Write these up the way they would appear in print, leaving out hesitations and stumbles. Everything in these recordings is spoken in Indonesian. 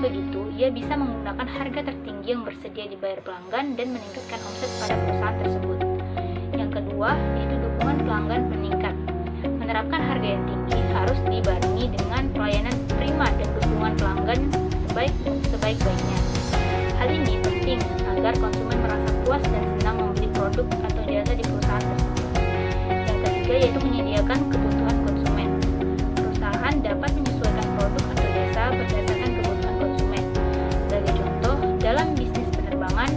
begitu, ia bisa menggunakan harga tertinggi yang bersedia dibayar pelanggan dan meningkatkan omset pada perusahaan tersebut. Yang kedua, yaitu dukungan pelanggan meningkat. Menerapkan harga yang tinggi harus dibarengi dengan pelayanan prima dan dukungan pelanggan sebaik-baiknya. Hal ini penting agar konsumen merasa puas dan senang membeli produk atau jasa di perusahaan tersebut. Yang ketiga, yaitu menyediakan kebutuhan konsumen. Perusahaan dapat menyesuaikan produk atau jasa berdasarkan kebutuhan konsumen. Sebagai contoh, dalam bisnis penerbangan,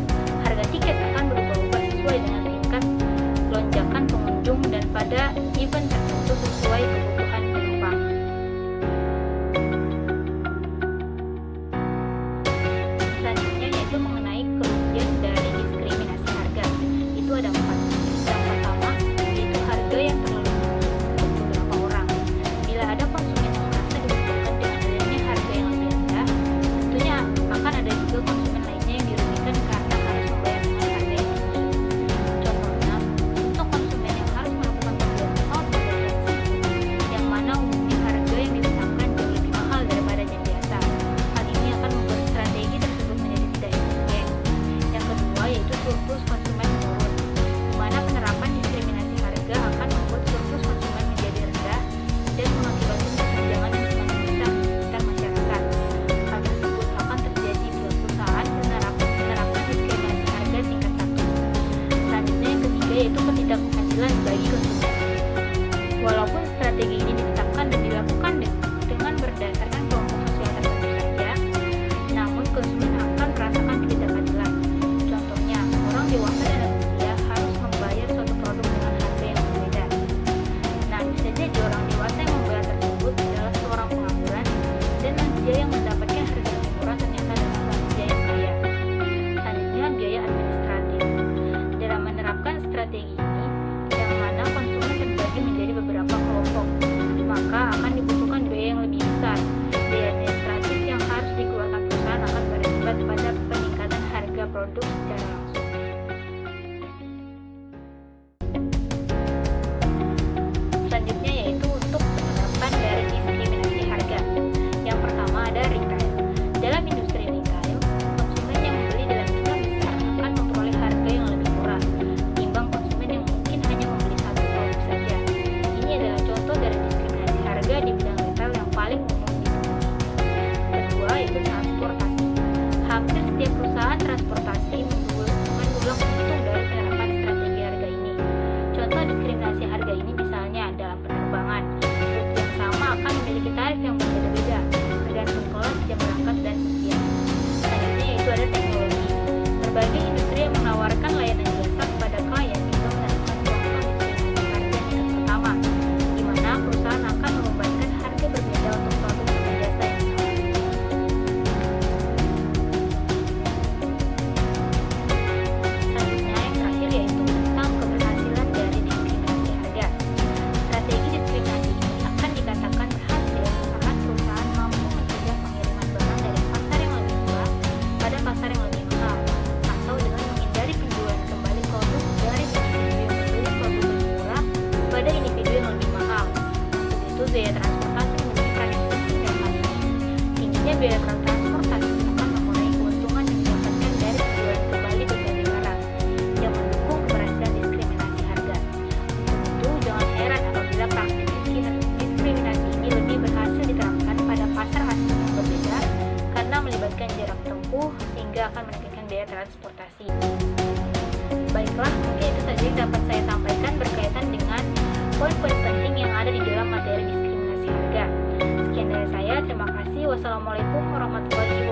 harga tiket akan berubah-ubah sesuai dengan tingkat lonjakan pengunjung dan pada event tertentu sesuai kebutuhan penumpang. Selanjutnya yaitu mengenai kerugian dari diskriminasi harga. Itu ada 4. Yang pertama, yaitu harga yang terlalu tinggi untuk beberapa orang. Bila ada konsumen yang merasa diuntungkan dengan adanya harga yang lebih rendah, tentunya akan ada juga konsumen lainnya yang dirugikan karena harus membayar dengan harga yang tinggi. Contohnya, untuk konsumen yang harus melakukan pembelian pesawat bervariasi, yang mana umumnya harga yang ditetapkan jauh lebih mahal daripada yang biasa. Hal ini akan membuat strategi tersebut menjadi tidak efisien. Yang kedua, yaitu surplus konsumen menurun, di mana penerapan diskriminasi harga akan membuat surplus konsumen menjadi rendah dan mengakibatkan kesenjangan yang semakin besar di sekitar masyarakat. Hal tersebut akan terjadi bila perusahaan menerapkan diskriminasi harga tingkat 1. Selanjutnya yang ketiga, yaitu ketidakadilan bagi konsumen. Walaupun strategi ini ditetapkan dan dilakukan dengan berdasarkan kelompok sosial tertentu saja, namun konsumen akan merasakan ketidakadilan. Contohnya, orang dewasa dan lansia harus membayar suatu produk dengan harga yang berbeda. Nah, bisa jadi orang dewasa yang membayar tersebut adalah seorang pengangguran dan lansia yang mendapatkan harga lebih murah ternyata adalah lansia yang kaya. Selanjutnya, biaya administratif. Dalam menerapkan strategi ini, yang mana konsumen terbagi menjadi beberapa kelompok, maka akan dibutuhkan biaya yang lebih besar. Biaya administratif yang harus dikeluarkan perusahaan akan berakibat pada peningkatan harga produk secara langsung. Selanjutnya yaitu untuk penerapan dari diskriminasi harga. Yang pertama ada retail. Dalam industri retail, konsumen yang membeli dalam jumlah besar akan memperoleh harga yang lebih murah ketimbang konsumen yang mungkin hanya membeli satu produk saja. Ini adalah contoh dari diskriminasi harga di bidang retail yang paling umum ditemui. Kedua, yaitu transportasi. Hampir setiap perusahaan transportasi mendulang untung dari penerapan strategi harga ini. Contoh diskriminasi harga ini misalnya dalam penerbangan. Rute yang sama akan memiliki tarif yang berbeda-beda tergantung kelas, jam berangkat, dan usia. Selanjutnya yaitu ada teknologi. Berbagai industri yang menawarkan layanan jasa kepada klien juga menerapkan contoh diskriminasi harga tingkat pertama, di mana perusahaan akan membebankan harga berbeda untuk produk dan jasa yang sama. Selanjutnya yang terakhir yaitu tentang keberhasilan dari diskriminasi harga. Strategi diskriminasi ini akan dikatakan berhasil saat perusahaan mampu mencegah pengiriman barang dari pasar yang lebih murah pada pasar yang lebih mahal, atau dengan menghindari penjualan kembali produk dari individu yang membeli produk lebih murah pada individu yang lebih mahal. Untuk itu, biaya transportasi memiliki peran yang penting dalam hal ini. Tingginya biaya transportasi akan mengurangi keuntungan yang didapatkan dari penjualan kembali berbagai barang yang mendukung keberhasilan diskriminasi harga. Untuk itu, jangan heran apabila praktik diskriminasi ini lebih berhasil diterapkan pada pasar-pasar yang berbeda karena melibatkan jarak tempuh sehingga akan meningkatkan biaya transportasi. Baiklah, mungkin itu saja yang dapat saya sampaikan berkaitan dengan poin-poin penting yang ada di dalam materi diskriminasi harga. Sekian dari saya, terima kasih. Wassalamualaikum warahmatullahi wabarakatuh.